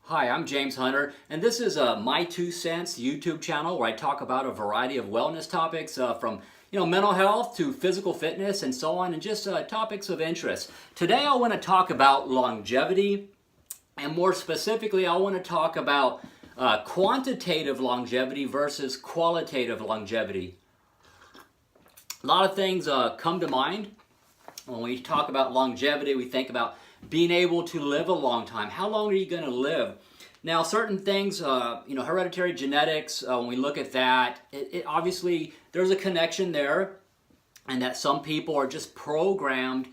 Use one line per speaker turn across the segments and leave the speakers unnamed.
Hi, I'm James Hunter, and this is My Two Cents YouTube channel where I talk about a variety of wellness topics from mental health to physical fitness and so on, and just topics of interest. Today, I want to talk about longevity, and more specifically, I want to talk about quantitative longevity versus qualitative longevity. A lot of things come to mind when we talk about longevity. We think about being able to live a long time. How long are you going to live? Now, certain things, hereditary genetics, when we look at that, it obviously, there's a connection there, and that some people are just programmed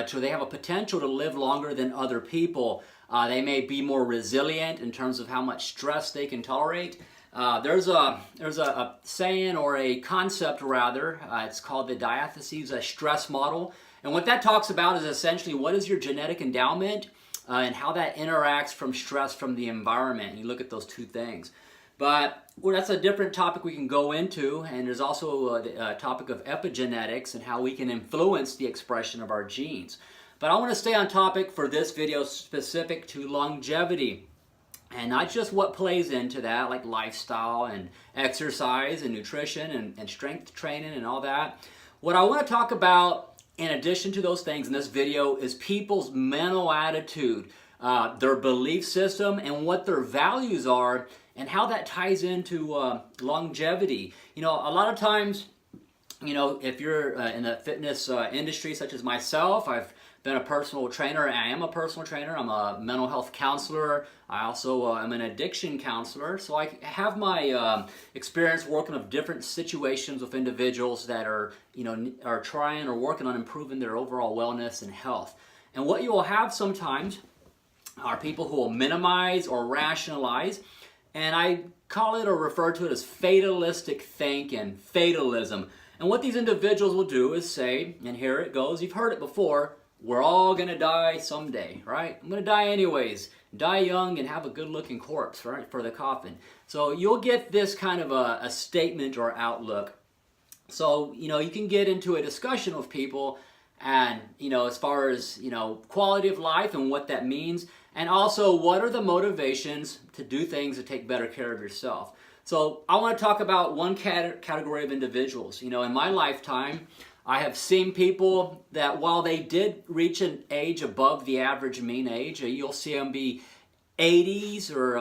to, they have a potential to live longer than other people. They may be more resilient in terms of how much stress they can tolerate. There's a saying, or a concept rather, it's called the diatheses stress model. And what that talks about is essentially what is your genetic endowment and how that interacts from stress from the environment. You look at those two things. But that's a different topic we can go into, and there's also a topic of epigenetics and how we can influence the expression of our genes. But I want to stay on topic for this video specific to longevity. And not just what plays into that, like lifestyle and exercise and nutrition and strength training and all that. What I want to talk about, in addition to those things in this video, is people's mental attitude, their belief system, and what their values are, and how that ties into longevity. A lot of times, if you're in the fitness industry, such as myself, I've been a personal trainer. I am a personal trainer. I'm a mental health counselor. I also am an addiction counselor. So I have my experience working with different situations with individuals that are trying or working on improving their overall wellness and health. And what you will have sometimes are people who will minimize or rationalize, and I call it or refer to it as fatalistic thinking, fatalism. And what these individuals will do is say, and here it goes, you've heard it before, we're all going to die someday, right? I'm going to die anyways. Die young and have a good-looking corpse, right, for the coffin. So you'll get this kind of a statement or outlook. So, you can get into a discussion with people and, as far as, quality of life and what that means, and also what are the motivations to do things to take better care of yourself. So I want to talk about one category of individuals. In my lifetime, I have seen people that while they did reach an age above the average mean age, you'll see them be 80s or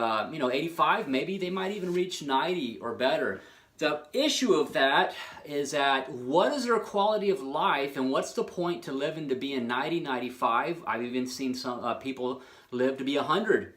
85, maybe they might even reach 90 or better. The issue of that is that what is their quality of life, and what's the point to living to be in 90, 95? I've even seen some people live to be 100.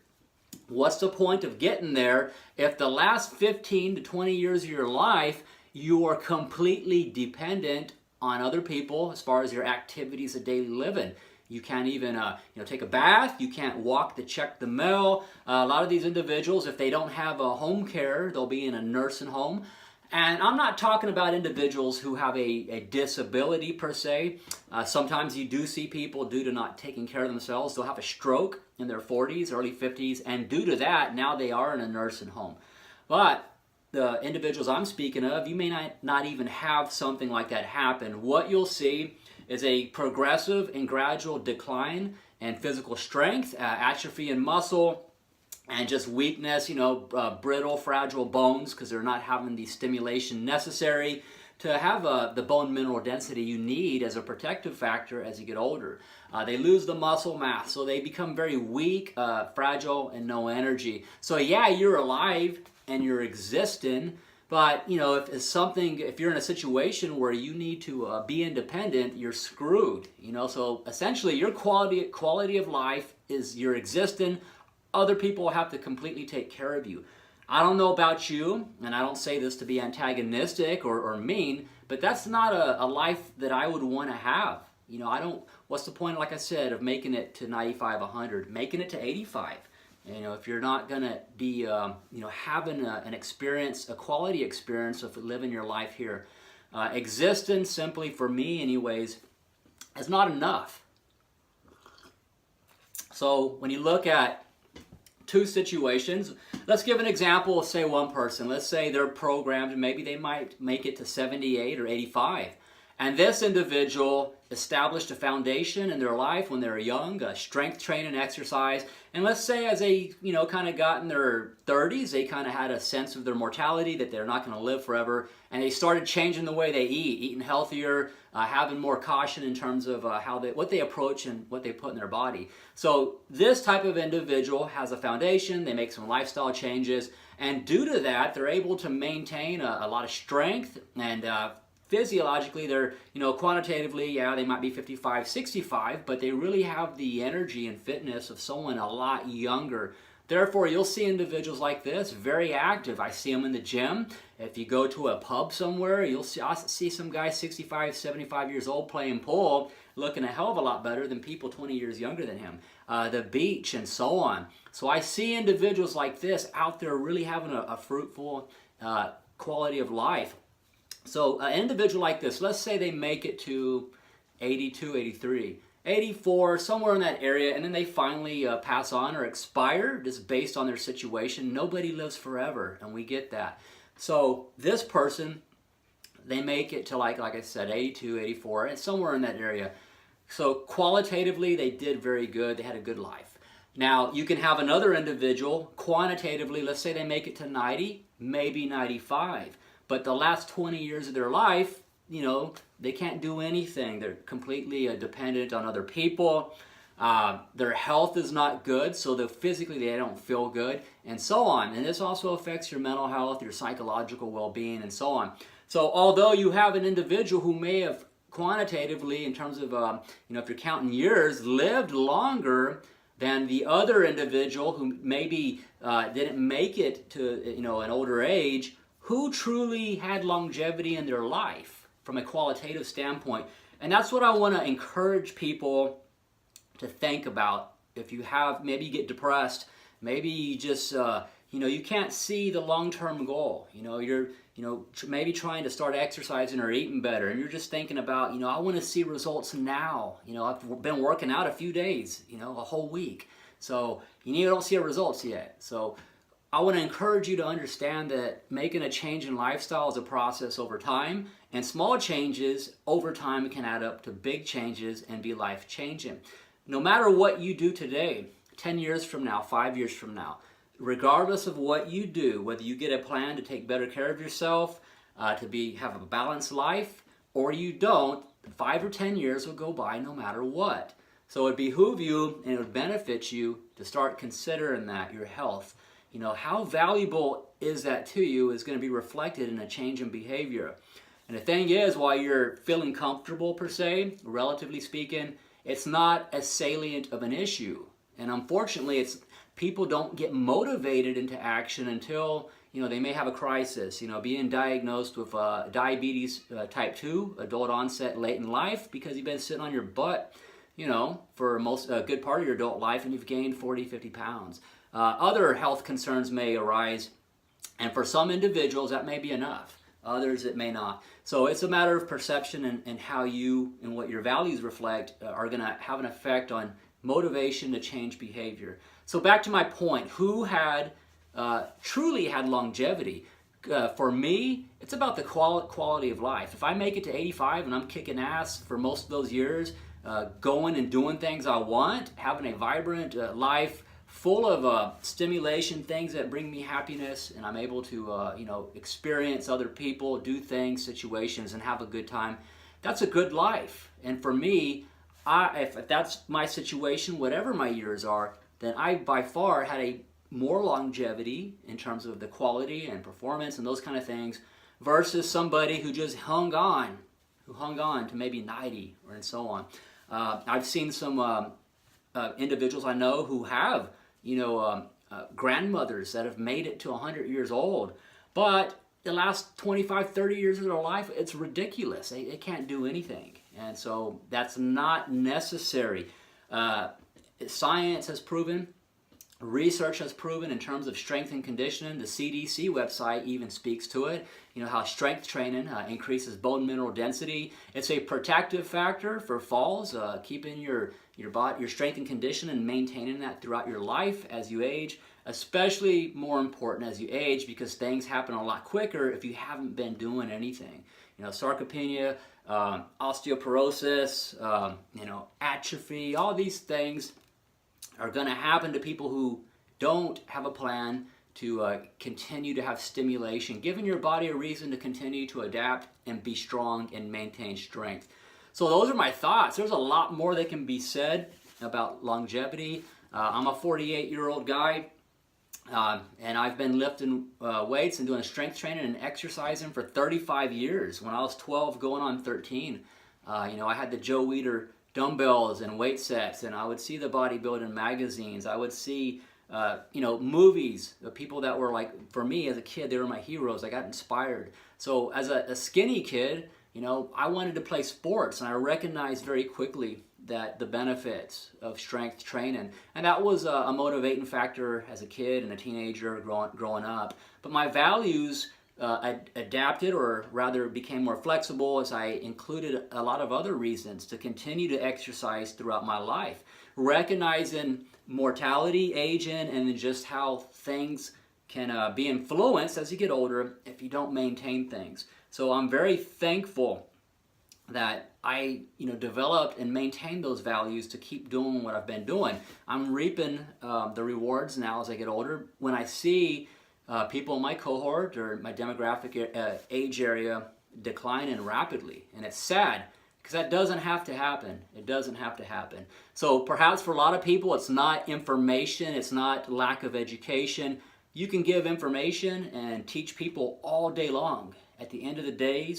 What's the point of getting there if the last 15 to 20 years of your life you are completely dependent on other people as far as your activities of daily living? You can't even take a bath. You can't walk to check the mail. A lot of these individuals, if they don't have a home care, they'll be in a nursing home. And I'm not talking about individuals who have a disability per se. Sometimes you do see people, due to not taking care of themselves, they'll have a stroke in their 40s, early 50s, and due to that, now they are in a nursing home. But the individuals I'm speaking of, you may not even have something like that happen. What you'll see is a progressive and gradual decline in physical strength, atrophy in muscle, and just weakness, brittle, fragile bones, because they're not having the stimulation necessary to have the bone mineral density you need as a protective factor as you get older. They lose the muscle mass, so they become very weak, fragile, and no energy. So yeah, you're alive and you're existing, but if you're in a situation where you need to be independent, you're screwed. So essentially your quality of life is you're existing. Other people have to completely take care of you. I don't know about you, and I don't say this to be antagonistic or mean, but that's not a life that I would want to have. What's the point, like I said, of making it to 95, 100, making it to 85? If you're not going to be, having an experience, a quality experience of living your life here. Existence, simply for me anyways, is not enough. So when you look at two situations, let's give an example of, say, one person. Let's say they're programmed, maybe they might make it to 78 or 85. And this individual established a foundation in their life when they were young, strength training, exercise. And let's say as they, kind of got in their 30s, they kind of had a sense of their mortality, that they're not going to live forever. And they started changing the way they eat, eating healthier, having more caution in terms of what they approach and what they put in their body. So this type of individual has a foundation. They make some lifestyle changes. And due to that, they're able to maintain a lot of strength, and physiologically, they're, quantitatively, yeah, they might be 55, 65, but they really have the energy and fitness of someone a lot younger. Therefore, you'll see individuals like this very active. I see them in the gym. If you go to a pub somewhere, I'll see some guy 65, 75 years old playing pool, looking a hell of a lot better than people 20 years younger than him. The beach and so on. So I see individuals like this out there really having a fruitful quality of life. So an individual like this, let's say they make it to 82, 83, 84, somewhere in that area, and then they finally pass on or expire just based on their situation. Nobody lives forever, and we get that. So this person, they make it to like I said, 82, 84, and somewhere in that area. So qualitatively, they did very good. They had a good life. Now, you can have another individual, quantitatively, let's say they make it to 90, maybe 95. But the last 20 years of their life, they can't do anything. They're completely dependent on other people. Their health is not good, so physically they don't feel good, and so on. And this also affects your mental health, your psychological well-being, and so on. So although you have an individual who may have quantitatively, in terms of, if you're counting years, lived longer than the other individual who maybe didn't make it to, an older age, who truly had longevity in their life from a qualitative standpoint. And that's what I want to encourage people to think about. If you have, maybe you get depressed, maybe you just, you can't see the long-term goal. You're, maybe trying to start exercising or eating better, and you're just thinking about, I want to see results now. I've been working out a few days, a whole week. So, you don't see results yet. So, I want to encourage you to understand that making a change in lifestyle is a process over time, and small changes over time can add up to big changes and be life-changing. No matter what you do today, 10 years from now, 5 years from now, regardless of what you do, whether you get a plan to take better care of yourself, to have a balanced life, or you don't, 5 or 10 years will go by no matter what. So it behoove you and it would benefit you to start considering that, your health. How valuable is that to you is going to be reflected in a change in behavior. And the thing is, while you're feeling comfortable per se, relatively speaking, it's not as salient of an issue. And unfortunately, people don't get motivated into action until, they may have a crisis, being diagnosed with diabetes type 2, adult onset late in life, because you've been sitting on your butt, for a good part of your adult life, and you've gained 40, 50 pounds. Other health concerns may arise, and for some individuals that may be enough. Others it may not. So it's a matter of perception and how you and what your values reflect are going to have an effect on motivation to change behavior. So back to my point, who had truly had longevity? For me, it's about the quality of life. If I make it to 85 and I'm kicking ass for most of those years, going and doing things I want, having a vibrant life, full of stimulation, things that bring me happiness, and I'm able to, experience other people, do things, situations, and have a good time. That's a good life. And for me, if that's my situation, whatever my years are, then I by far had a more longevity in terms of the quality and performance and those kind of things, versus somebody who just hung on to maybe 90 and so on. I've seen some individuals I know who have grandmothers that have made it to 100 years old, but the last 25, 30 years of their life, it's ridiculous. They can't do anything. And so that's not necessary. Science has proven, research has proven in terms of strength and conditioning. The CDC website even speaks to it. How strength training increases bone mineral density. It's a protective factor for falls, keeping your strength and condition and maintaining that throughout your life as you age, especially more important as you age, because things happen a lot quicker if you haven't been doing anything. sarcopenia, osteoporosis, atrophy. All these things are going to happen to people who don't have a plan to continue to have stimulation, giving your body a reason to continue to adapt and be strong and maintain strength. So those are my thoughts. There's a lot more that can be said about longevity. I'm a 48-year-old guy, and I've been lifting weights and doing strength training and exercising for 35 years. When I was 12 going on 13, I had the Joe Weider dumbbells and weight sets, and I would see the bodybuilding magazines. I would see movies, the people that were like, for me as a kid, they were my heroes. I got inspired. So as a skinny kid, I wanted to play sports, and I recognized very quickly that the benefits of strength training, and that was a motivating factor as a kid and a teenager growing up. But my values adapted, or rather became more flexible, as I included a lot of other reasons to continue to exercise throughout my life, recognizing mortality, aging, and just how things can be influenced as you get older if you don't maintain things. So I'm very thankful that I developed and maintained those values to keep doing what I've been doing. I'm reaping the rewards now as I get older. When I see people in my cohort or my demographic age area declining rapidly, and it's sad, because that doesn't have to happen. It doesn't have to happen. So perhaps for a lot of people, it's not information, it's not lack of education. You can give information and teach people all day long. At the end of the day,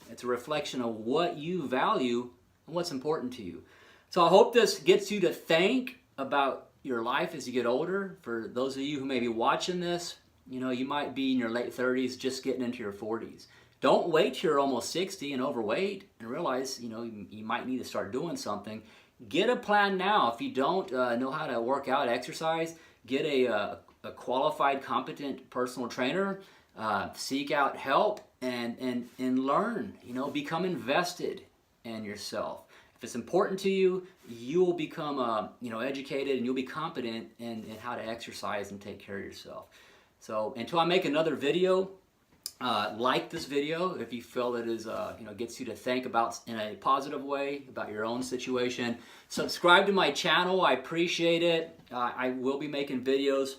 it's a reflection of what you value and what's important to you. So I hope this gets you to think about your life as you get older. For those of you who may be watching this, you might be in your late 30s, just getting into your 40s. Don't wait till you're almost 60 and overweight and realize, you might need to start doing something. Get a plan now. If you don't know how to work out, exercise, get a qualified, competent personal trainer. Seek out help and learn. Become invested in yourself. If it's important to you, you will become educated, and you'll be competent in how to exercise and take care of yourself. So until I make another video, like this video if you feel it is gets you to think about in a positive way about your own situation. Subscribe to my channel. I appreciate it. I will be making videos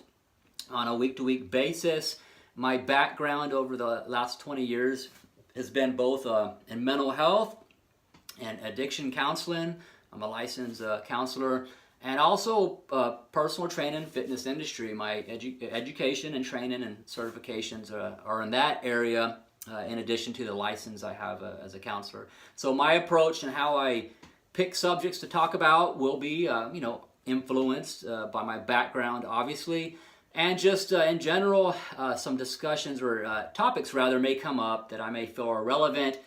on a week-to-week basis. My background over the last 20 years has been both in mental health and addiction counseling. I'm a licensed counselor, and also personal training, fitness industry. My education and training and certifications are in that area, in addition to the license I have as a counselor. So my approach and how I pick subjects to talk about will be, influenced by my background, obviously. And just in general, some discussions or topics rather may come up that I may feel are relevant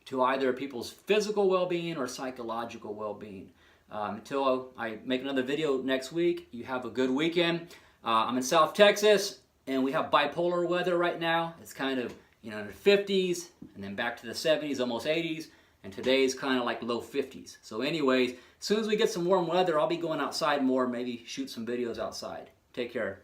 to either people's physical well-being or psychological well-being. Until I make another video next week, you have a good weekend. I'm in South Texas, and we have bipolar weather right now. It's kind of in the 50s, and then back to the 70s, almost 80s, and today's kind of like low 50s. So anyways, as soon as we get some warm weather, I'll be going outside more, maybe shoot some videos outside. Take care.